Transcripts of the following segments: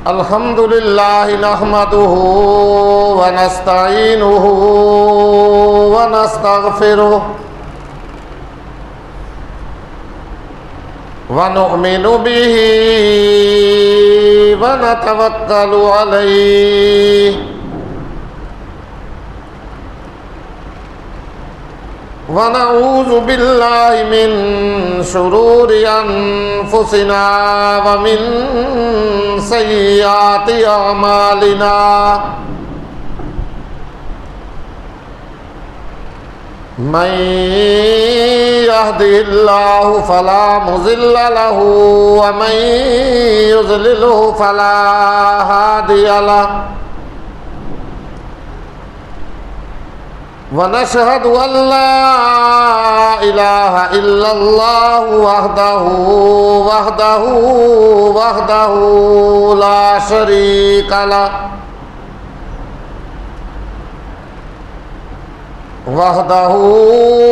الحمد لله نحمده ونستعينه ونستغفره ونؤمن به ونتوكل عليه ونعوذ بالله من شرور أنفسنا ومن سيئات أعمالنا من يهده الله فلا مضل له ومن يضلله فلا هادي له ونشهد أن لا إله إلا الله وحده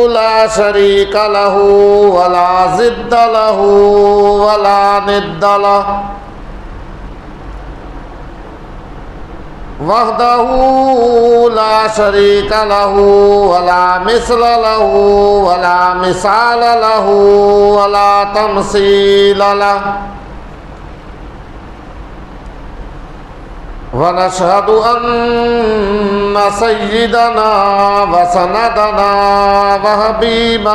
لا شريك له ولا ضد له ولا ند له وحده لا شريك له ولا مثل له ولا مثال له ولا تمثيل له ونشهد أن سيدنا وسندنا وحبيب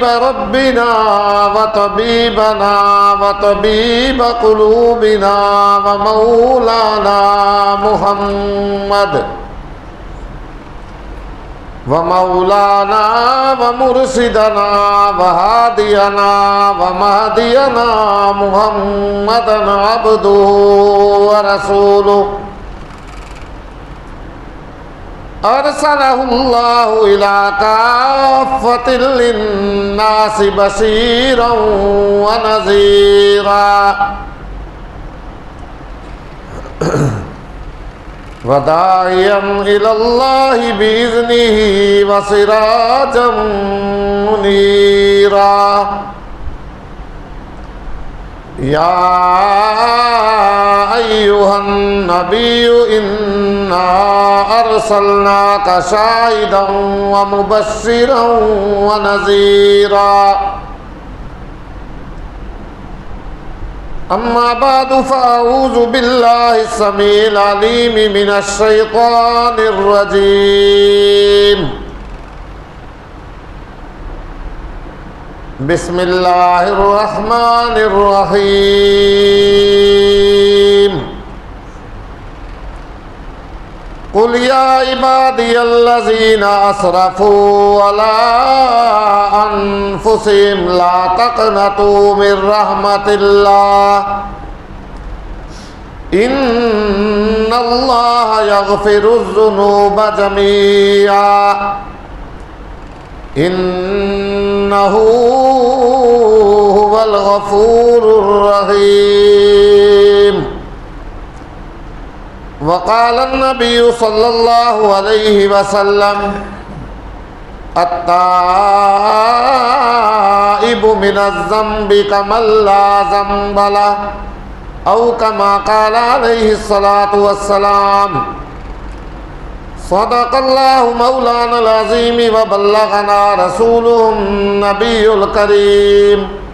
ربنا وطبيب قلوبنا ومولانا ومرشدنا وهادينا ومهدينا محمدا عبده ورسوله أرسله الله إلى كافة للناس بشيرا ونذيرا وداعيا إلى الله بإذنه وسراجا منيرا يا أيها النبي إنا أرسلناك شاهدا ومبشرا ونذيرا أما بعد فأعوذ بالله السميع العليم من الشيطان الرجيم بسم الله الرحمن الرحيم قل يا عبادي الذين أسرفوا على أنفسهم لا تقنطوا من رحمة الله إن الله يغفر الذنوب جميعا إنه هو الغفور الرحيم وقال النبي صلى الله عليه وسلم التائب من الذنب كمن لا ذنب له أو كما قال عليه الصلاة والسلام صدق الله مولانا العظيم وبلغنا رسوله النبي الكريم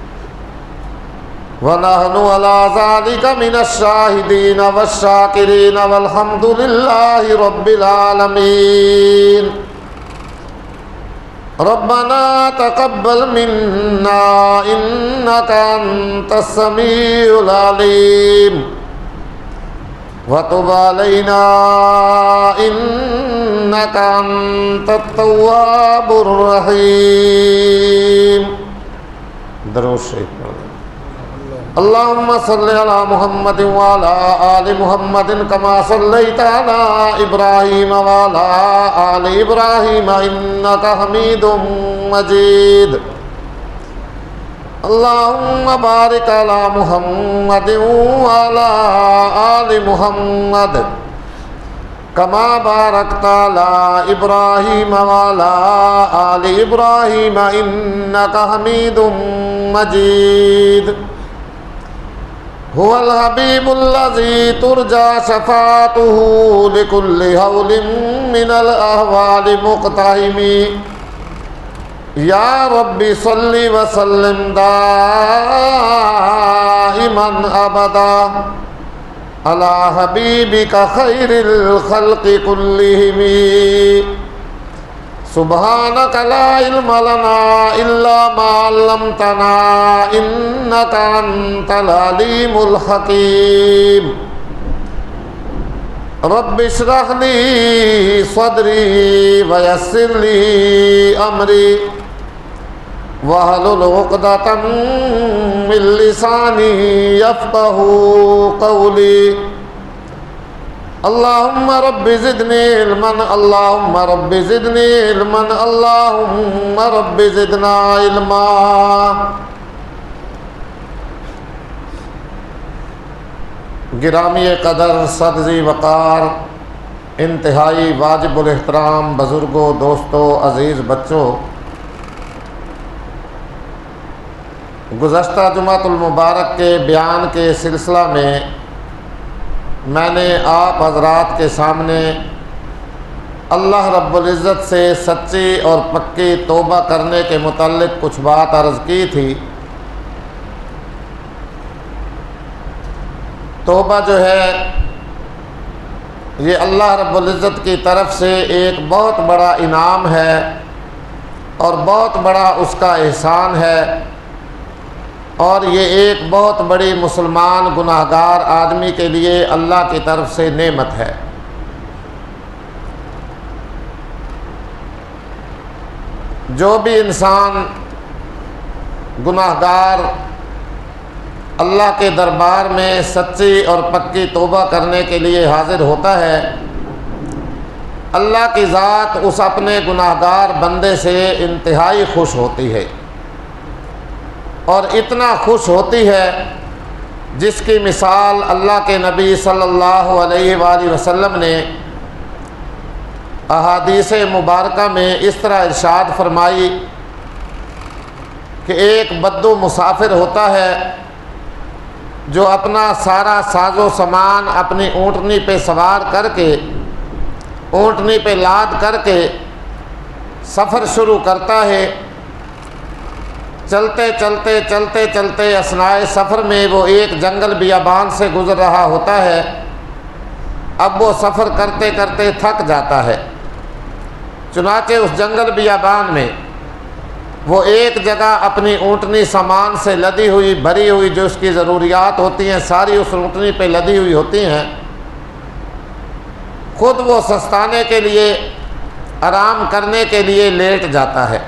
ونحن على ذلك من الشاهدين والشاكرين والحمد لله رب العالمين ربنا تقبل منا إنك أنت السميع العليم وتب علينا إنك أنت التواب الرحيم درود شریف اللهم صل على محمد وعلى آل محمد كما صليت على إبراهيم وعلى آل إبراهيم إنك حميد مجيد اللهم بارك على محمد وعلى آل محمد كما باركت على إبراهيم وعلى آل إبراهيم إنك حميد مجيد هو الحبيب الذي ترجى شفاعته لكل هول من الأهوال مقتحم یا رب صل وسلم دائما ابدا على حبیبک خیر الخلق كلهم سبحانک لا علم لنا الا ما علمتنا انک انت العلیم الحکیم رب اشرح لي صدری ویسر لي امری واحلل عقدۃ من لسانی یفقهوا قولی اللهم رب زدنی علما اللهم رب زدنی علما اللهم رب زدنا علما گرامی قدر صدزی وقار انتہائی واجب الاحترام بزرگوں دوستوں عزیز بچوں، گزشتہ جمعۃ المبارک کے بیان کے سلسلہ میں نے آپ حضرات کے سامنے اللہ رب العزت سے سچی اور پکی توبہ کرنے کے متعلق کچھ بات عرض کی تھی۔ توبہ جو ہے یہ اللہ رب العزت کی طرف سے ایک بہت بڑا انعام ہے اور بہت بڑا اس کا احسان ہے، اور یہ ایک بہت بڑی مسلمان گناہگار آدمی کے لیے اللہ کی طرف سے نعمت ہے۔ جو بھی انسان گناہگار اللہ کے دربار میں سچی اور پکی توبہ کرنے کے لیے حاضر ہوتا ہے، اللہ کی ذات اس اپنے گناہگار بندے سے انتہائی خوش ہوتی ہے، اور اتنا خوش ہوتی ہے جس کی مثال اللہ کے نبی صلی اللہ علیہ وآلہ وسلم نے احادیث مبارکہ میں اس طرح ارشاد فرمائی کہ ایک بدو مسافر ہوتا ہے جو اپنا سارا ساز و سامان اپنی اونٹنی پہ سوار کر کے اونٹنی پہ لاد کر کے سفر شروع کرتا ہے۔ چلتے چلتے چلتے چلتے اثناء سفر میں وہ ایک جنگل بیابان سے گزر رہا ہوتا ہے۔ اب وہ سفر کرتے کرتے تھک جاتا ہے، چنانچہ اس جنگل بیابان میں وہ ایک جگہ اپنی اونٹنی سامان سے لدی ہوئی بھری ہوئی جو اس کی ضروریات ہوتی ہیں ساری اس اونٹنی پہ لدی ہوئی ہوتی ہیں، خود وہ سستانے کے لیے آرام کرنے کے لیے لیٹ جاتا ہے۔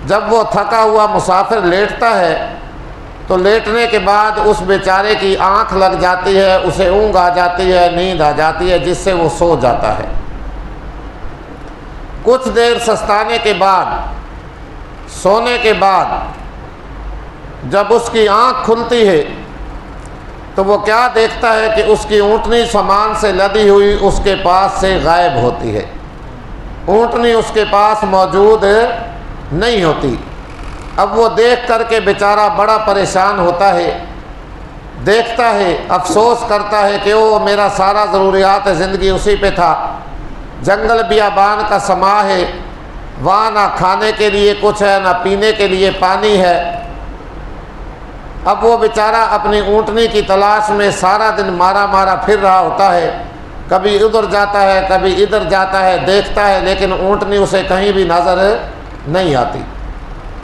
جب وہ تھکا ہوا مسافر لیٹتا ہے تو لیٹنے کے بعد اس بیچارے کی آنکھ لگ جاتی ہے، اسے اونگ آ جاتی ہے، نیند آ جاتی ہے، جس سے وہ سو جاتا ہے۔ کچھ دیر سستانے کے بعد سونے کے بعد جب اس کی آنکھ کھلتی ہے تو وہ کیا دیکھتا ہے کہ اس کی اونٹنی سامان سے لدی ہوئی اس کے پاس سے غائب ہوتی ہے، اونٹنی اس کے پاس موجود نہیں ہوتی۔ اب وہ دیکھ کر کے بیچارہ بڑا پریشان ہوتا ہے، دیکھتا ہے، افسوس کرتا ہے کہ وہ میرا سارا ضروریات زندگی اسی پہ تھا، جنگل بیابان کا سما ہے، وہاں نہ کھانے کے لیے کچھ ہے نہ پینے کے لیے پانی ہے۔ اب وہ بیچارہ اپنی اونٹنی کی تلاش میں سارا دن مارا مارا پھر رہا ہوتا ہے، کبھی ادھر جاتا ہے کبھی ادھر جاتا ہے، دیکھتا ہے لیکن اونٹنی اسے کہیں بھی نظر نہیں آتی،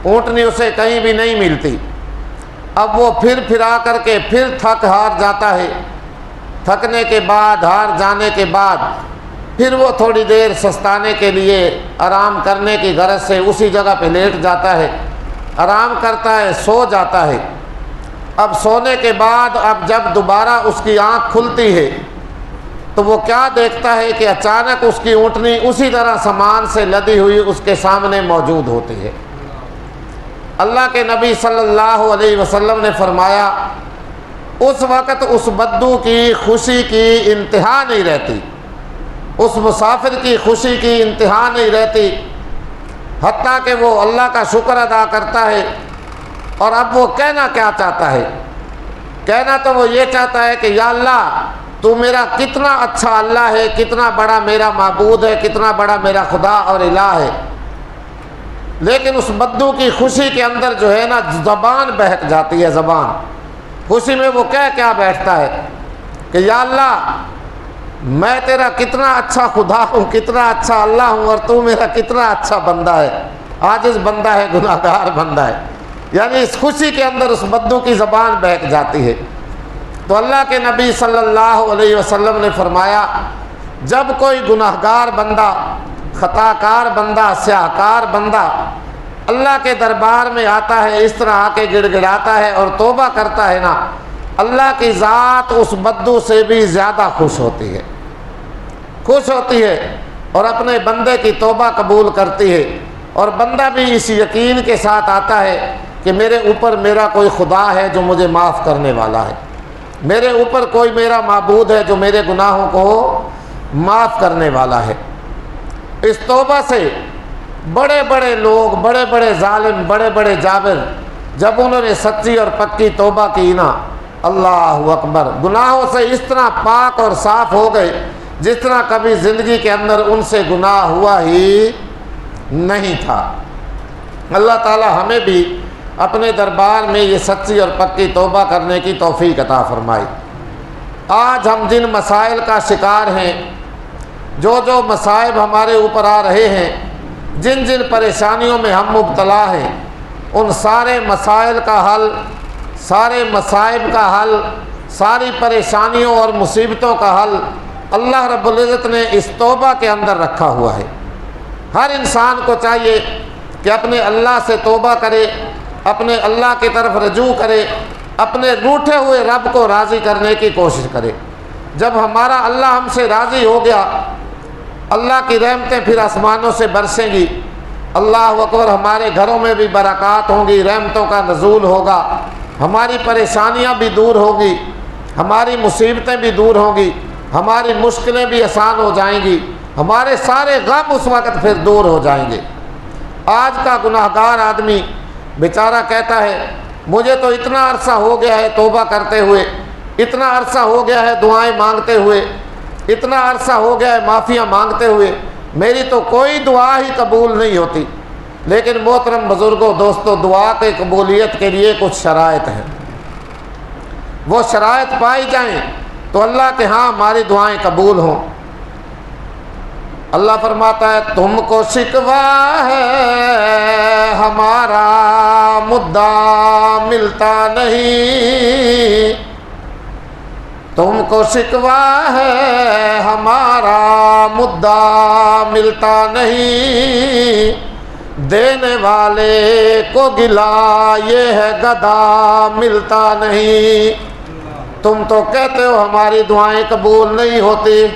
اونٹنی اسے کہیں بھی نہیں ملتی۔ اب وہ پھر آ کر کے پھر تھک ہار جاتا ہے، تھکنے کے بعد ہار جانے کے بعد پھر وہ تھوڑی دیر سستانے کے لیے آرام کرنے کی غرض سے اسی جگہ پہ لیٹ جاتا ہے، آرام کرتا ہے، سو جاتا ہے۔ اب سونے کے بعد اب جب دوبارہ اس کی آنکھ کھلتی ہے تو وہ کیا دیکھتا ہے کہ اچانک اس کی اونٹنی اسی طرح سامان سے لدی ہوئی اس کے سامنے موجود ہوتی ہے۔ اللہ کے نبی صلی اللہ علیہ وسلم نے فرمایا اس وقت اس بدو کی خوشی کی انتہا نہیں رہتی، اس مسافر کی خوشی کی انتہا نہیں رہتی، حتیٰ کہ وہ اللہ کا شکر ادا کرتا ہے۔ اور اب وہ کہنا کیا چاہتا ہے؟ کہنا تو وہ یہ چاہتا ہے کہ یا اللہ تو میرا کتنا اچھا اللہ ہے، کتنا بڑا میرا معبود ہے، کتنا بڑا میرا خدا اور الہ ہے۔ لیکن اس بدو کی خوشی کے اندر جو ہے نا زبان بہک جاتی ہے، زبان خوشی میں وہ کیا بیٹھتا ہے کہ یا اللہ میں تیرا کتنا اچھا خدا ہوں، کتنا اچھا اللہ ہوں، اور تو میرا کتنا اچھا بندہ ہے، عاجز بندہ ہے، گناہ گار بندہ ہے۔ یعنی اس خوشی کے اندر اس بدو کی زبان بہک جاتی ہے۔ تو اللہ کے نبی صلی اللہ علیہ وسلم نے فرمایا جب کوئی گناہ گار بندہ، خطا کار بندہ، سیاہ کار بندہ اللہ کے دربار میں آتا ہے، اس طرح آ کے گڑ گڑاتا ہے اور توبہ کرتا ہے نا، اللہ کی ذات اس بدو سے بھی زیادہ خوش ہوتی ہے، خوش ہوتی ہے اور اپنے بندے کی توبہ قبول کرتی ہے۔ اور بندہ بھی اس یقین کے ساتھ آتا ہے کہ میرے اوپر میرا کوئی خدا ہے جو مجھے معاف کرنے والا ہے، میرے اوپر کوئی میرا معبود ہے جو میرے گناہوں کو معاف کرنے والا ہے۔ اس توبہ سے بڑے بڑے لوگ، بڑے بڑے ظالم، بڑے بڑے جابر، جب انہوں نے سچی اور پکی توبہ کی نا، اللہ اکبر، گناہوں سے اس طرح پاک اور صاف ہو گئے جس طرح کبھی زندگی کے اندر ان سے گناہ ہوا ہی نہیں تھا۔ اللہ تعالی ہمیں بھی اپنے دربار میں یہ سچی اور پکی توبہ کرنے کی توفیق عطا فرمائے۔ آج ہم جن مسائل کا شکار ہیں، جو جو مصائب ہمارے اوپر آ رہے ہیں، جن جن پریشانیوں میں ہم مبتلا ہیں، ان سارے مسائل کا حل، سارے مصائب کا حل، ساری پریشانیوں اور مصیبتوں کا حل اللہ رب العزت نے اس توبہ کے اندر رکھا ہوا ہے۔ ہر انسان کو چاہیے کہ اپنے اللہ سے توبہ کرے، اپنے اللہ کی طرف رجوع کرے، اپنے روٹھے ہوئے رب کو راضی کرنے کی کوشش کرے۔ جب ہمارا اللہ ہم سے راضی ہو گیا، اللہ کی رحمتیں پھر آسمانوں سے برسیں گی، اللہ اکبر، ہمارے گھروں میں بھی برکات ہوں گی، رحمتوں کا نزول ہوگا، ہماری پریشانیاں بھی دور ہوں گی، ہماری مصیبتیں بھی دور ہوں گی، ہماری مشکلیں بھی آسان ہو جائیں گی، ہمارے سارے غم اس وقت پھر دور ہو جائیں گے۔ آج کا گناہ گار آدمی بیچارہ کہتا ہے مجھے تو اتنا عرصہ ہو گیا ہے توبہ کرتے ہوئے، اتنا عرصہ ہو گیا ہے دعائیں مانگتے ہوئے، اتنا عرصہ ہو گیا ہے معافیاں مانگتے ہوئے، میری تو کوئی دعا ہی قبول نہیں ہوتی۔ لیکن محترم بزرگوں، دوستوں، دعا کی قبولیت کے لیے کچھ شرائط ہیں، وہ شرائط پائی جائیں تو اللہ کے ہاں ہماری دعائیں قبول ہوں۔ اللہ فرماتا ہے تم کو شکوہ ہے ہمارا مدعا ملتا نہیں، تم کو شکوہ ہے ہمارا مدعا ملتا نہیں، دینے والے کو گلا یہ ہے گدا ملتا نہیں۔ تم تو کہتے ہو ہماری دعائیں قبول نہیں ہوتی،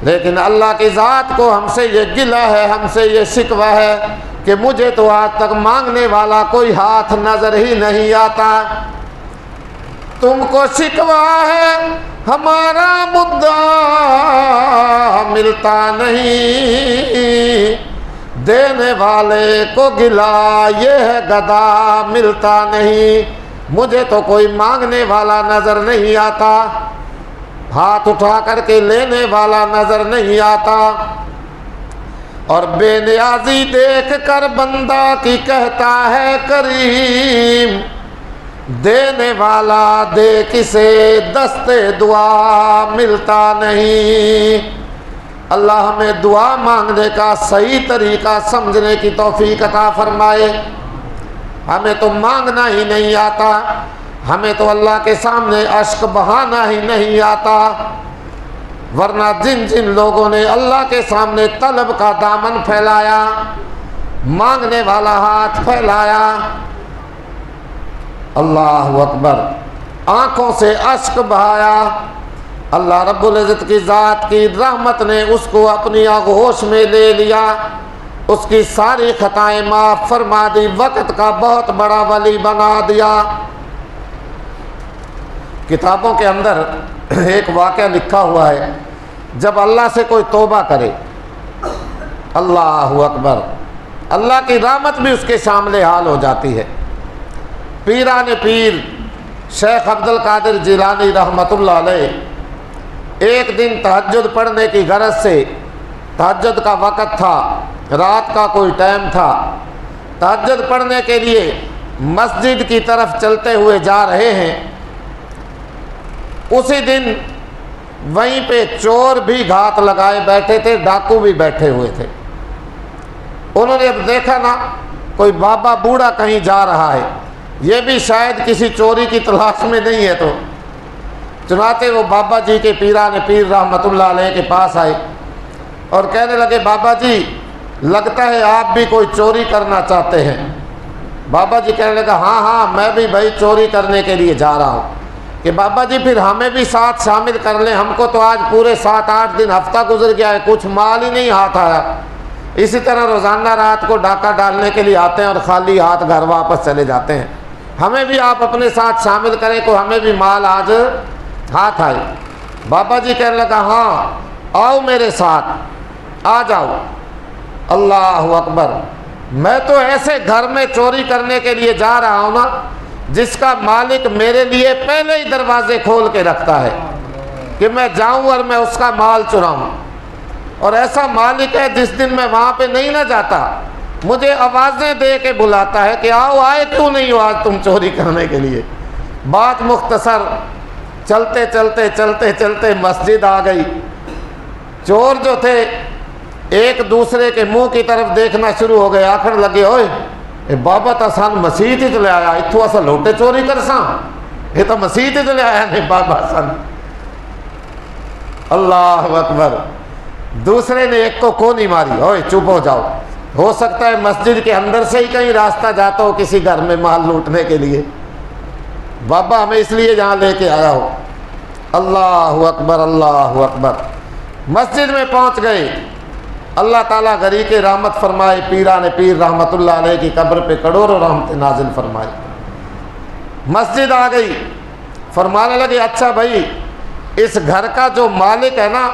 لیکن اللہ کی ذات کو ہم سے یہ گلہ ہے، ہم سے یہ شکوہ ہے کہ مجھے تو آج تک مانگنے والا کوئی ہاتھ نظر ہی نہیں آتا۔ تم کو شکوہ ہے ہمارا مدعا ملتا نہیں، دینے والے کو گلا یہ ہے گدا ملتا نہیں، مجھے تو کوئی مانگنے والا نظر نہیں آتا، ہاتھ اٹھا کر کے لینے والا نظر نہیں آتا۔ اور بے نیازی دیکھ کر بندہ کی کہتا ہے کریم، دینے والا دے کسے دستے دعا ملتا نہیں۔ اللہ ہمیں دعا مانگنے کا صحیح طریقہ سمجھنے کی توفیق عطا فرمائے۔ ہمیں تو مانگنا ہی نہیں آتا، ہمیں تو اللہ کے سامنے اشک بہانا ہی نہیں آتا، ورنہ جن جن لوگوں نے اللہ کے سامنے طلب کا دامن پھیلایا، مانگنے والا ہاتھ پھیلایا، اللہ اکبر، آنکھوں سے اشک بہایا، اللہ رب العزت کی ذات کی رحمت نے اس کو اپنی آغوش میں لے لیا، اس کی ساری خطائیں معاف فرما دی، وقت کا بہت بڑا ولی بنا دیا۔ کتابوں کے اندر ایک واقعہ لکھا ہوا ہے، جب اللہ سے کوئی توبہ کرے، اللہ اکبر، اللہ کی رحمت بھی اس کے شامل حال ہو جاتی ہے۔ پیران پیر شیخ عبد القادر جیلانی رحمۃ اللہ علیہ ایک دن تہجد پڑھنے کی غرض سے، تہجد کا وقت تھا، رات کا کوئی ٹائم تھا، تہجد پڑھنے کے لیے مسجد کی طرف چلتے ہوئے جا رہے ہیں۔ اسی دن وہیں پہ چور بھی گھات لگائے بیٹھے تھے، ڈاکو بھی بیٹھے ہوئے تھے۔ انہوں نے اب دیکھا نا کوئی بابا بوڑھا کہیں جا رہا ہے، یہ بھی شاید کسی چوری کی تلاش میں نہیں ہے، تو چنانچہ وہ بابا جی کے پیران پیر رحمۃ اللہ علیہ کے پاس آئے اور کہنے لگے، بابا جی لگتا ہے آپ بھی کوئی چوری کرنا چاہتے ہیں۔ بابا جی کہنے لگا، ہاں ہاں میں بھی بھائی چوری کرنے کے لیے جا رہا ہوں۔ کہ بابا جی پھر ہمیں بھی ساتھ شامل کر لیں، ہم کو تو آج پورے 7-8 دن ہفتہ گزر گیا ہے، کچھ مال ہی نہیں ہاتھ آیا۔ اسی طرح روزانہ رات کو ڈاکہ ڈالنے کے لیے آتے ہیں اور خالی ہاتھ گھر واپس چلے جاتے ہیں، ہمیں بھی آپ اپنے ساتھ شامل کریں کو ہمیں بھی مال آج ہاتھ آئے۔ بابا جی کہنے لگا، ہاں آؤ میرے ساتھ، آ جاؤ۔ اللہ اکبر، میں تو ایسے گھر میں چوری کرنے کے لیے جا رہا ہوں نا جس کا مالک میرے لیے پہلے ہی دروازے کھول کے رکھتا ہے کہ میں جاؤں اور میں اس کا مال چراؤں، اور ایسا مالک ہے جس دن میں وہاں پہ نہیں نہ جاتا مجھے آوازیں دے کے بلاتا ہے کہ آؤ، آئے کیوں نہیں ہو آج تم چوری کرنے کے لیے۔ بات مختصر، چلتے چلتے چلتے چلتے مسجد آ گئی۔ چور جو تھے ایک دوسرے کے منہ کی طرف دیکھنا شروع ہو گئے، آخر لگے، اوئے اے بابا تا سان مسیح ہی چلے آیا، اتھو اسا لوٹے چوری کر ساں، یہ تو مسیح ہی چلے آیا نہیں بابا سان۔ اللہ اکبر۔ دوسرے نے ایک کو کونی ماری، اوئے چپ ہو جاؤ، ہو سکتا ہے مسجد کے اندر سے ہی کہیں راستہ جاتا ہو کسی گھر میں مال لوٹنے کے لیے، بابا ہمیں اس لیے یہاں لے کے آیا ہو۔ اللہ اکبر، اللہ اکبر۔ مسجد میں پہنچ گئے، اللہ تعالیٰ غری کے رحمت فرمائے، پیران پیر رحمت اللہ علیہ کی قبر پہ کروڑوں رحمت نازل فرمائے۔ مسجد آ گئی، فرمانے لگے، اچھا بھائی اس گھر کا جو مالک ہے نا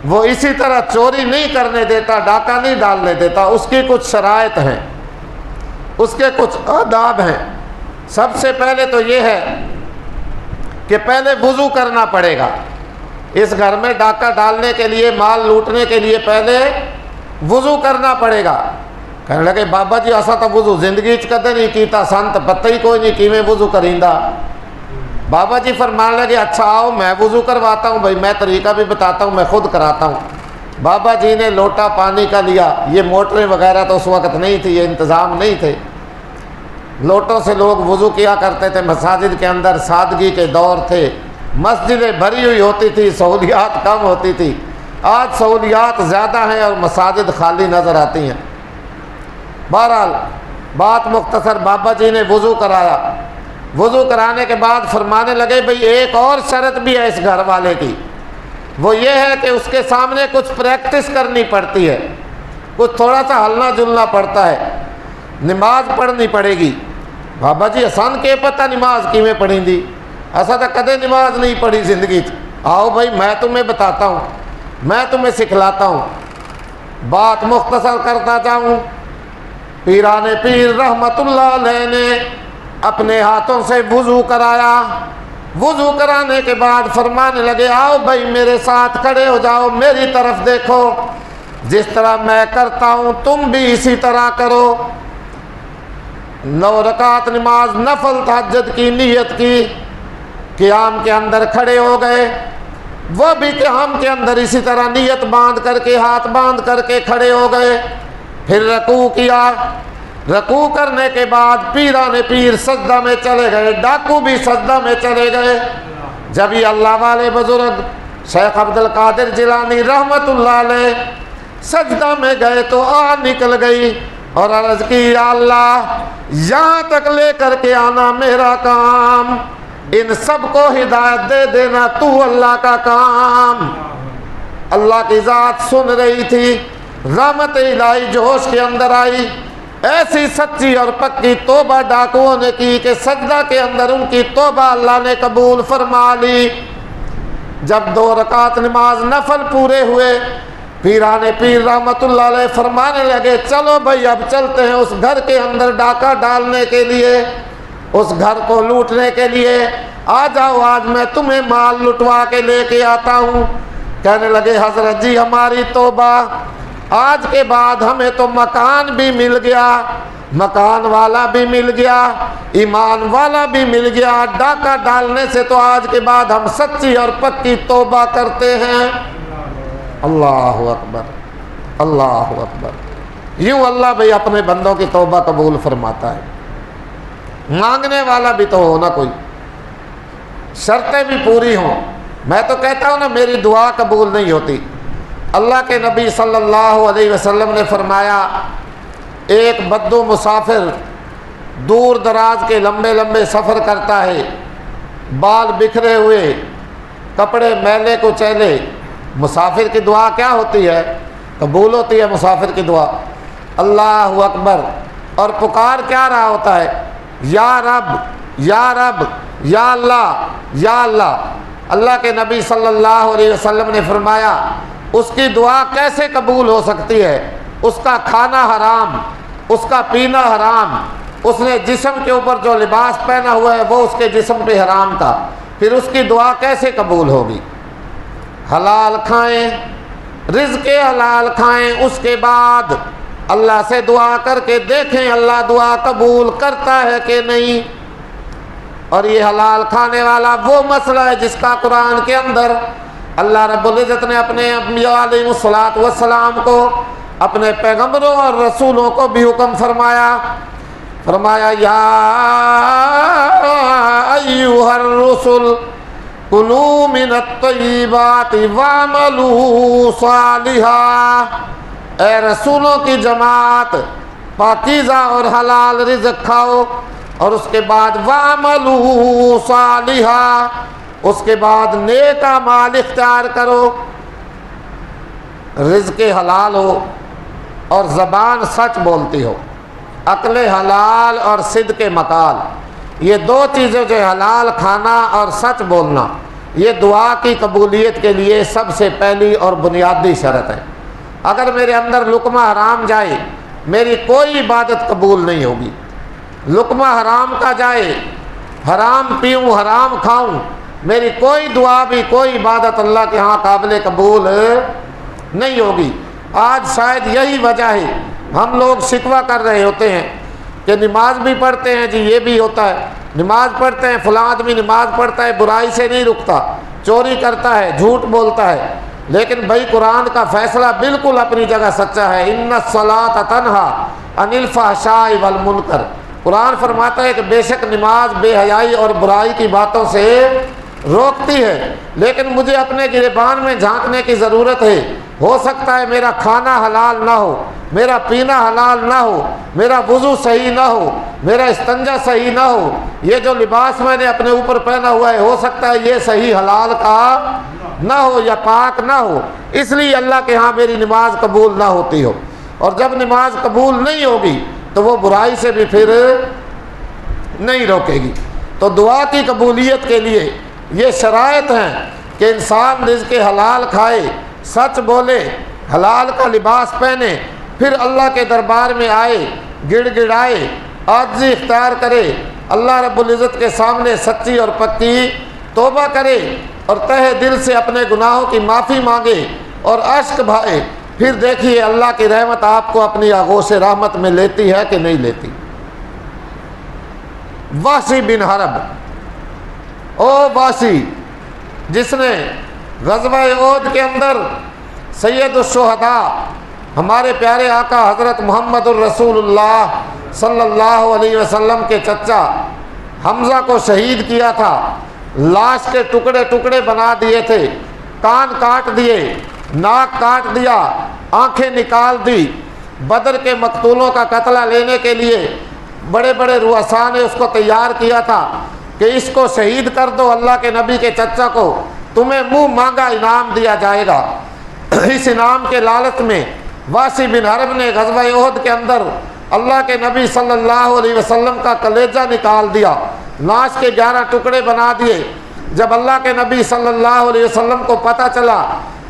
وہ اسی طرح چوری نہیں کرنے دیتا، ڈاکہ نہیں ڈالنے دیتا، اس کی کچھ شرائط ہیں، اس کے کچھ آداب ہیں۔ سب سے پہلے تو یہ ہے کہ پہلے وضو کرنا پڑے گا۔ اس گھر میں ڈاکہ ڈالنے کے لیے، مال لوٹنے کے لیے پہلے وضو کرنا پڑے گا۔ کہنے لگے، بابا جی ایسا تو وضو زندگی چ کدے نہیں کیتا، سن تو پتہ ہی کوئی نہیں کیویں وضو کریندا۔ بابا جی فرمانے لگے، اچھا آؤ میں وضو کرواتا ہوں، بھائی میں طریقہ بھی بتاتا ہوں، میں خود کراتا ہوں۔ بابا جی نے لوٹا پانی کا لیا، یہ موٹریں وغیرہ تو اس وقت نہیں تھی، یہ انتظام نہیں تھے، لوٹوں سے لوگ وضو کیا کرتے تھے۔ مساجد کے اندر سادگی کے دور تھے، مسجدیں بھری ہوئی ہوتی تھی، سہولیات کم ہوتی تھی۔ آج سہولیات زیادہ ہیں اور مساجد خالی نظر آتی ہیں۔ بہرحال بات مختصر، بابا جی نے وضو کرایا، وضو کرانے کے بعد فرمانے لگے، بھئی ایک اور شرط بھی ہے اس گھر والے کی، وہ یہ ہے کہ اس کے سامنے کچھ پریکٹس کرنی پڑتی ہے، کچھ تھوڑا سا ہلنا جلنا پڑتا ہے، نماز پڑھنی پڑے گی۔ بابا جی آسان کے پتہ نماز کیویں پڑھیں دی، ایسا تو کدے نماز نہیں پڑھی زندگی۔ آؤ بھائی میں تمہیں بتاتا ہوں، میں تمہیں سکھلاتا ہوں۔ بات مختصر کرتا جاؤں، پیران پیر رحمت اللہ علیہ نے اپنے ہاتھوں سے وضو کرایا۔ وضو کرانے کے بعد فرمانے لگے، آؤ بھائی میرے ساتھ کھڑے ہو جاؤ، میری طرف دیکھو، جس طرح میں کرتا ہوں تم بھی اسی طرح کرو۔ 9 رکعت نماز نفل تہجد کی نیت کی، قیام کے اندر کھڑے ہو گئے، وہ بھی قیام کے اندر اسی طرح نیت باندھ کر کے، ہاتھ باندھ کر کے کھڑے ہو گئے۔ پھر رکوع کیا، رکوع کرنے کے بعد پیران پیر سجدہ میں چلے گئے، ڈاکو بھی سجدہ میں چلے گئے۔ جب یہ اللہ والے بزرگ شیخ عبد القادر جیلانی رحمت اللہ علیہ سجدہ میں گئے تو آہ نکل گئی اور عرض کی، یا اللہ یہاں تک لے کر کے آنا میرا کام، ان سب کو ہدایت دے دینا تو اللہ کا کام۔ اللہ کی ذات سن رہی تھی، رحمت الہی جوش کے اندر آئی، ایسی سچی اور پکی توبہ ڈاکوؤں نے کی کہ سجدہ کے اندر ان کی توبہ اللہ نے قبول فرما لی۔ جب 2 رکعت نماز نفل پورے ہوئے، پیران پیر رحمت اللہ علیہ فرمانے لگے چلو بھائی اب چلتے ہیں اس گھر کے اندر ڈاکہ ڈالنے کے لیے، اس گھر کو لوٹنے کے لیے، آ جاؤ آج میں تمہیں مال لٹوا کے لے کے آتا ہوں۔ کہنے لگے حضرت جی ہماری توبہ، آج کے بعد ہمیں تو مکان بھی مل گیا، مکان والا بھی مل گیا، ایمان والا بھی مل گیا، ڈاکہ ڈالنے سے تو آج کے بعد ہم سچی اور پکی توبہ کرتے ہیں۔ اللہ اکبر، اللہ اکبر۔ یوں اللہ بھائی اپنے بندوں کی توبہ قبول فرماتا ہے۔ مانگنے والا بھی تو ہو نا کوئی، شرطیں بھی پوری ہوں۔ میں تو کہتا ہوں نا میری دعا قبول نہیں ہوتی۔ اللہ کے نبی صلی اللہ علیہ وسلم نے فرمایا ایک بدو مسافر دور دراز کے لمبے لمبے سفر کرتا ہے، بال بکھرے ہوئے، کپڑے میلے کو چیلے، مسافر کی دعا کیا ہوتی ہے؟ قبول ہوتی ہے مسافر کی دعا، اللہ اکبر، اور پکار کیا رہا ہوتا ہے؟ یا رب یا رب یا اللہ یا اللہ۔ اللہ کے نبی صلی اللہ علیہ وسلم نے فرمایا اس کی دعا کیسے قبول ہو سکتی ہے؟ اس کا کھانا حرام، اس کا پینا حرام، اس نے جسم کے اوپر جو لباس پہنا ہوا ہے وہ اس کے جسم پہ حرام تھا، پھر اس کی دعا کیسے قبول ہوگی؟ حلال کھائیں، رزق حلال کھائیں، اس کے بعد اللہ سے دعا کر کے دیکھیں اللہ دعا قبول کرتا ہے کہ نہیں۔ اور یہ حلال کھانے والا وہ مسئلہ ہے جس کا قرآن کے اندر اللہ رب العزت نے اپنے انبیاء علیہ الصلوۃ والسلام کو، اپنے پیغمبروں اور رسولوں کو بھی حکم فرمایا، فرمایا یا ایھا الرسل کلوا من الطیبات واعملوا صالحا، اے رسولوں کی جماعت پاکیزہ اور حلال رزق کھاؤ، اور اس کے بعد واعملوا صالحا، اس کے بعد نیک اعمال اختیار کرو۔ رزق حلال ہو اور زبان سچ بولتی ہو، عقل حلال اور صدق مقال، یہ 2 چیزیں جو حلال کھانا اور سچ بولنا، یہ دعا کی قبولیت کے لیے سب سے پہلی اور بنیادی شرط ہے۔ اگر میرے اندر لقمہ حرام جائے میری کوئی عبادت قبول نہیں ہوگی۔ لقمہ حرام کا جائے، حرام پیوں حرام کھاؤں، میری کوئی دعا بھی کوئی عبادت اللہ کے ہاں قابل قبول نہیں ہوگی۔ آج شاید یہی وجہ ہے ہم لوگ شکوہ کر رہے ہوتے ہیں کہ نماز بھی پڑھتے ہیں جی یہ بھی ہوتا ہے، نماز پڑھتے ہیں فلاں آدمی نماز پڑھتا ہے برائی سے نہیں رکتا، چوری کرتا ہے، جھوٹ بولتا ہے، لیکن بھائی قرآن کا فیصلہ بالکل اپنی جگہ سچا ہے۔ ان الصلاۃ تنہی عن الفحشاء والمنکر، قرآن فرماتا ہے کہ بے شک نماز بے حیائی اور برائی کی باتوں سے روکتی ہے، لیکن مجھے اپنے گریبان میں جھانکنے کی ضرورت ہے۔ ہو سکتا ہے میرا کھانا حلال نہ ہو، میرا پینا حلال نہ ہو، میرا وضو صحیح نہ ہو، میرا استنجا صحیح نہ ہو، یہ جو لباس میں نے اپنے اوپر پہنا ہوا ہے ہو سکتا ہے یہ صحیح حلال کا نہ ہو یا پاک نہ ہو، اس لیے اللہ کے ہاں میری نماز قبول نہ ہوتی ہو۔ اور جب نماز قبول نہیں ہوگی تو وہ برائی سے بھی پھر نہیں روکے گی۔ تو دعا کی قبولیت کے لیے یہ شرائط ہیں کہ انسان رزق حلال کھائے، سچ بولے، حلال کا لباس پہنے، پھر اللہ کے دربار میں آئے، گڑ گڑائے، عاجزی اختیار کرے، اللہ رب العزت کے سامنے سچی اور پکی توبہ کرے، اور تہہ دل سے اپنے گناہوں کی معافی مانگے اور اشک بہائے، پھر دیکھیے اللہ کی رحمت آپ کو اپنی آغوش رحمت میں لیتی ہے کہ نہیں لیتی۔ واسی بن حرب، او واسی جس نے غزوہ احد کے اندر سید الشہداء ہمارے پیارے آقا حضرت محمد الرسول اللہ صلی اللہ علیہ وسلم کے چچا حمزہ کو شہید کیا تھا، لاش کے ٹکڑے ٹکڑے بنا دیے تھے، کان کاٹ دیے، ناک کاٹ دیا، آنکھیں نکال دی، بدر کے مقتولوں کا قتلہ لینے کے لیے بڑے بڑے رؤساء نے اس کو تیار کیا تھا کہ اس کو شہید کر دو، اللہ کے نبی کے چچا کو، تمہیں منہ مانگا انعام دیا جائے گا۔ اس انعام کے لالچ میں واسی بن حرب نے غزوہ احد کے اندر اللہ کے نبی صلی اللہ علیہ وسلم کا کلیجہ نکال دیا، ناش کے 11 ٹکڑے بنا دیے۔ جب اللہ کے نبی صلی اللہ علیہ وسلم کو پتہ چلا،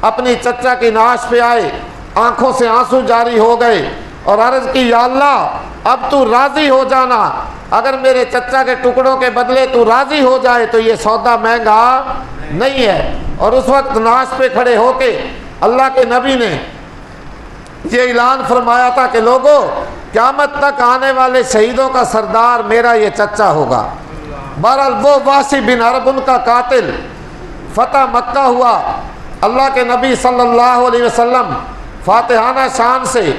اپنی چچا کی ناش پہ آئے، آنکھوں سے آنسو جاری ہو گئے اور عرض کی یا اللہ اب تو راضی ہو جانا، اگر میرے چچا کے ٹکڑوں کے بدلے تو راضی ہو جائے تو یہ سودا مہنگا نہیں ہے۔ اور اس وقت ناش پہ کھڑے ہو کے اللہ کے نبی نے یہ اعلان فرمایا تھا کہ لوگوں، قیامت تک آنے والے شہیدوں کا سردار میرا یہ چچا ہوگا۔ بہرحال وہ واسی بن حرب ان کا قاتل، فتح مکہ ہوا، اللہ کے نبی صلی اللہ علیہ وسلم فاتحانہ شان سے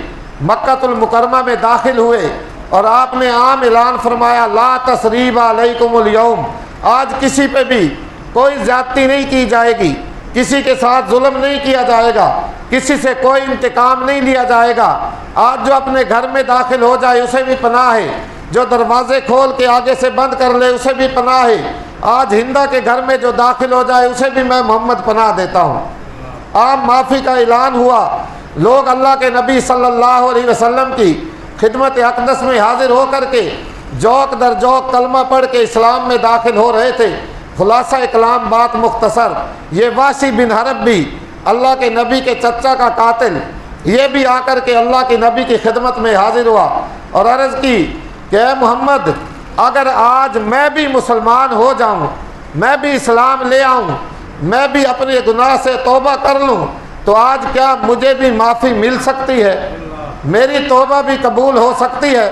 مکہ المکرمہ میں داخل ہوئے اور آپ نے عام اعلان فرمایا لا تثریب علیکم الیوم، آج کسی پہ بھی کوئی زیادتی نہیں کی جائے گی، کسی کے ساتھ ظلم نہیں کیا جائے گا، کسی سے کوئی انتقام نہیں لیا جائے گا۔ آج جو اپنے گھر میں داخل ہو جائے اسے بھی پناہ ہے، جو دروازے کھول کے آگے سے بند کر لے اسے بھی پناہ ہے۔ آج ہندا کے گھر میں جو داخل ہو جائے اسے بھی میں محمد پناہ دیتا ہوں۔ عام معافی کا اعلان ہوا، لوگ اللہ کے نبی صلی اللہ علیہ وسلم کی خدمت اقدس میں حاضر ہو کر کے جوک در جوک کلمہ پڑھ کے اسلام میں داخل ہو رہے تھے۔ خلاصہ کلام بات مختصر، یہ واسی بن حرب بھی اللہ کے نبی کے چچا کا قاتل، یہ بھی آ کر کے اللہ کے نبی کی خدمت میں حاضر ہوا اور عرض کی کہ اے محمد اگر آج میں بھی مسلمان ہو جاؤں، میں بھی اسلام لے آؤں، میں بھی اپنے گناہ سے توبہ کر لوں تو آج کیا مجھے بھی معافی مل سکتی ہے، میری توبہ بھی قبول ہو سکتی ہے؟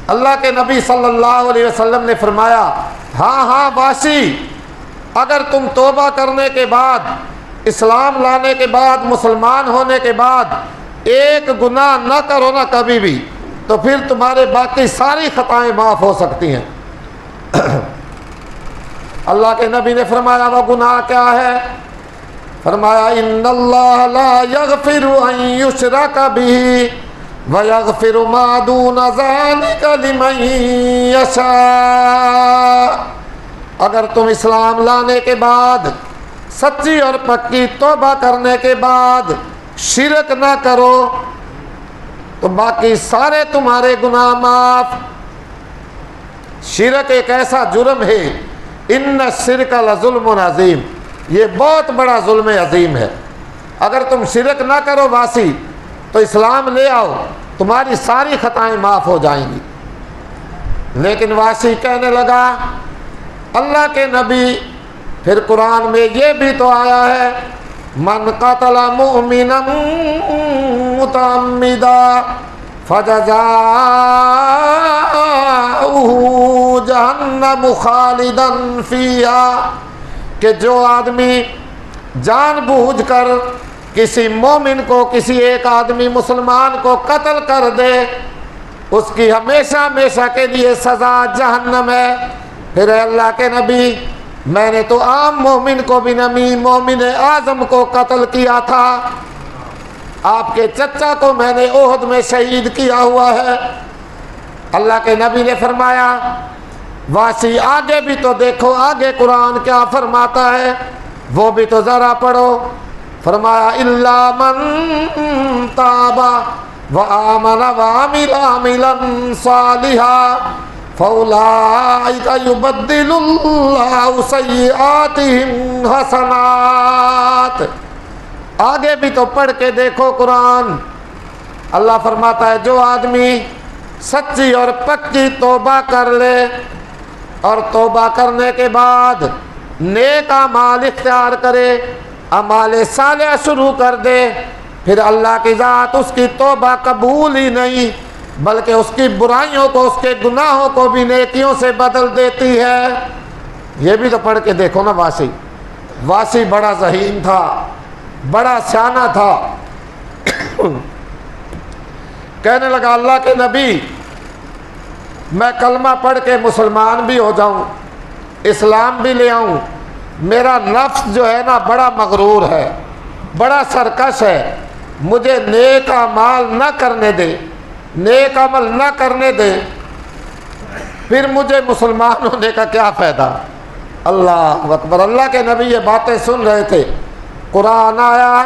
اللہ کے نبی صلی اللہ علیہ وسلم نے فرمایا ہاں ہاں واسی، اگر تم توبہ کرنے کے بعد، اسلام لانے کے بعد، مسلمان ہونے کے بعد ایک گناہ نہ کرو نا کبھی بھی، تو پھر تمہارے باقی ساری خطائیں معاف ہو سکتی ہیں۔ اللہ کے نبی نے فرمایا وہ گناہ کیا ہے؟ فرمایا ان اللہ لا یغفر ان یشرک بہ ویغفر ما دون ذلک لمن یشاء۔ اگر تم اسلام لانے کے بعد، سچی اور پکی توبہ کرنے کے بعد شرک نہ کرو تو باقی سارے تمہارے گناہ معاف۔ شرک ایک ایسا جرم ہے، ان الشرک لظلم عظیم، یہ بہت بڑا ظلم عظیم ہے۔ اگر تم شرک نہ کرو واسی تو اسلام لے آؤ، تمہاری ساری خطائیں معاف ہو جائیں گی۔ لیکن واسی کہنے لگا اللہ کے نبی، پھر قرآن میں یہ بھی تو آیا ہے من قتل مؤمنا متعمدا فجزاؤہ جہنم خالدا فیہا، کہ جو آدمی جان بوجھ کر کسی مومن کو، کسی ایک آدمی مسلمان کو قتل کر دے، اس کی ہمیشہ ہمیشہ کے لیے سزا جہنم ہے۔ پھر اے اللہ کے نبی، میں نے تو عام مومن کو بھی نہیں، مومن اعظم کو قتل کیا تھا، آپ کے چچا کو میں نے احد میں شہید کیا ہوا ہے۔ اللہ کے نبی نے فرمایا واسی آگے بھی تو دیکھو، آگے قرآن کیا فرماتا ہے، وہ بھی تو ذرا پڑھو۔ فرمایا الا من تاب وآمن وعمل عملا صالحا فاولئک یبدل اللہ سیئاتہم حسنات۔ آگے بھی تو پڑھ کے دیکھو قرآن، اللہ فرماتا ہے جو آدمی سچی اور پکی توبہ کر لے اور توبہ کرنے کے بعد نیک اعمال اختیار کرے، اعمال صالح شروع کر دے، پھر اللہ کی ذات اس کی توبہ قبول ہی نہیں بلکہ اس کی برائیوں کو، اس کے گناہوں کو بھی نیکیوں سے بدل دیتی ہے۔ یہ بھی تو پڑھ کے دیکھو نا واسی۔ واسی بڑا ذہین تھا، بڑا سیانہ تھا، کہنے لگا اللہ کے نبی میں کلمہ پڑھ کے مسلمان بھی ہو جاؤں، اسلام بھی لے آؤں، میرا نفس جو ہے نا بڑا مغرور ہے، بڑا سرکش ہے، مجھے نیک اعمال نہ کرنے دے، نیک عمل نہ کرنے دے، پھر مجھے مسلمان ہونے کا کیا فائدہ؟ اللہ اکبر۔ اللہ کے نبی یہ باتیں سن رہے تھے، قرآن آیا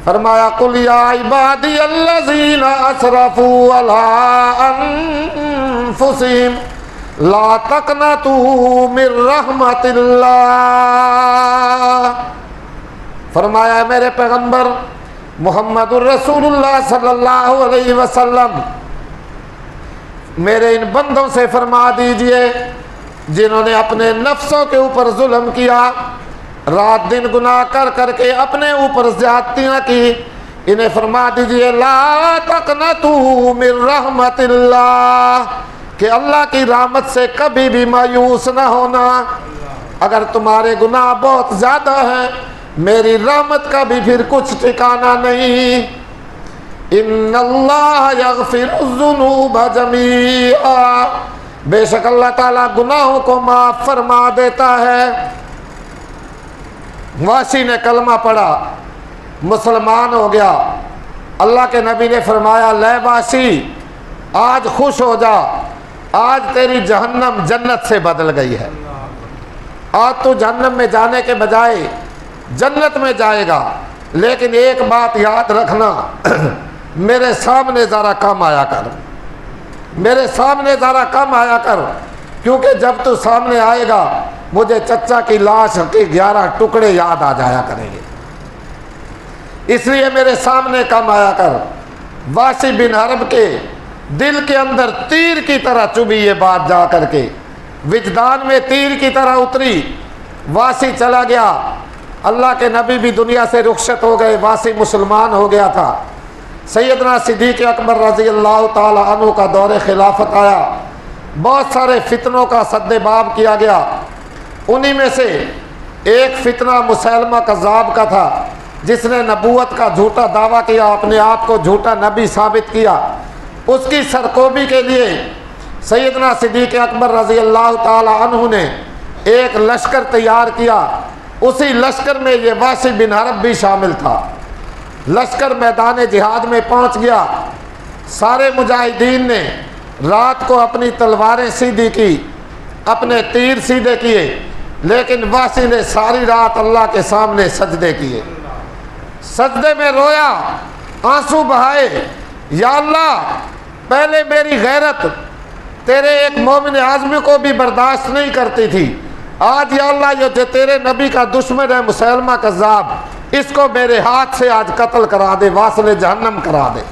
فرمایا قل یا عبادی الذین اسرفوا علی انفسہم لا تقنطوا من رحمت اللہ۔ فرمایا میرے پیغمبر محمد الرسول اللہ صلی اللہ علیہ وسلم میرے ان بندوں سے فرما دیجئے جنہوں نے اپنے نفسوں کے اوپر ظلم کیا، رات دن گناہ کر کر کے اپنے اوپر زیادتیاں کی، انہیں فرما دیجئے لا تقنطوا من رحمت اللہ، کہ اللہ کی رحمت سے کبھی بھی مایوس نہ ہونا۔ اگر تمہارے گناہ بہت زیادہ ہیں میری رحمت کا بھی پھر کچھ ٹھکانہ نہیں۔ ان اللہ یغفر الذنوب جمیعا، بے شک اللہ تعالیٰ گناہوں کو معاف فرما دیتا ہے۔ واسی نے کلمہ پڑھا، مسلمان ہو گیا۔ اللہ کے نبی نے فرمایا لے واسی آج خوش ہو جا، آج تیری جہنم جنت سے بدل گئی ہے، آج تو جہنم میں جانے کے بجائے جنت میں جائے گا۔ لیکن ایک بات یاد رکھنا، میرے سامنے ذرا کم آیا کر، میرے سامنے ذرا کم آیا کر، کیونکہ جب تو سامنے آئے گا مجھے چچا کی لاش کے 11 ٹکڑے یاد آ جایا کریں گے، اس لیے میرے سامنے کم آیا کر۔ واسی بن حرب کے دل کے اندر تیر کی طرح چبھی یہ بات جا کر کے، وجدان میں تیر کی طرح اتری۔ واسی چلا گیا، اللہ کے نبی بھی دنیا سے رخصت ہو گئے، واسی مسلمان ہو گیا تھا۔ سیدنا صدیق اکبر رضی اللہ تعالی عنہ کا دور خلافت آیا، بہت سارے فتنوں کا سد باب کیا گیا۔ انہی میں سے ایک فتنہ مسیلمہ کذاب کا تھا، جس نے نبوت کا جھوٹا دعویٰ کیا، اپنے آپ کو جھوٹا نبی ثابت کیا۔ اس کی سرکوبی کے لیے سیدنا صدیق اکبر رضی اللہ تعالی عنہ نے ایک لشکر تیار کیا، اسی لشکر میں یہ واسی بن حرب بھی شامل تھا۔ لشکر میدان جہاد میں پہنچ گیا، سارے مجاہدین نے رات کو اپنی تلواریں سیدھی کی، اپنے تیر سیدھے کیے، لیکن واسی نے ساری رات اللہ کے سامنے سجدے کیے، سجدے میں رویا، آنسو بہائے، یا اللہ پہلے میری غیرت تیرے ایک مومن عازم کو بھی برداشت نہیں کرتی تھی، آج یا اللہ یہ جو تیرے نبی کا دشمن ہے مسیلمہ کذاب، اس کو میرے ہاتھ سے آج قتل کرا دے، واصل جہنم کرا دے۔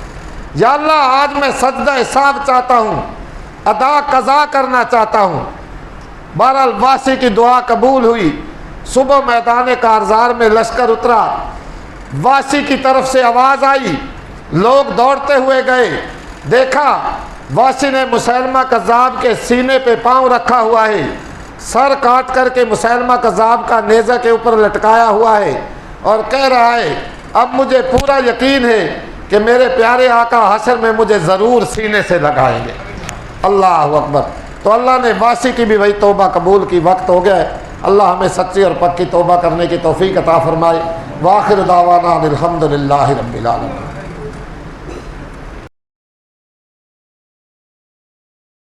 یا اللہ آج میں سجدہ حساب چاہتا ہوں، ادا قضا کرنا چاہتا ہوں۔ بہرحال واسی کی دعا قبول ہوئی، صبح میدان کارزار میں لشکر اترا، واسی کی طرف سے آواز آئی، لوگ دوڑتے ہوئے گئے، دیکھا واسی نے مسیلمہ کذاب کے سینے پہ پاؤں رکھا ہوا ہے، سر کاٹ کر کے مسیلمہ کذاب کا نیزہ کے اوپر لٹکایا ہوا ہے، اور کہہ رہا ہے اب مجھے پورا یقین ہے کہ میرے پیارے آقا حشر میں مجھے ضرور سینے سے لگائیں گے۔ اللہ اکبر۔ تو اللہ نے واسی کی بھی وہی توبہ قبول کی، وقت ہو گیا ہے۔ اللہ ہمیں سچی اور پکی توبہ کرنے کی توفیق عطا فرمائے۔ وآخر دعوانا الحمدللہ رب العالمین۔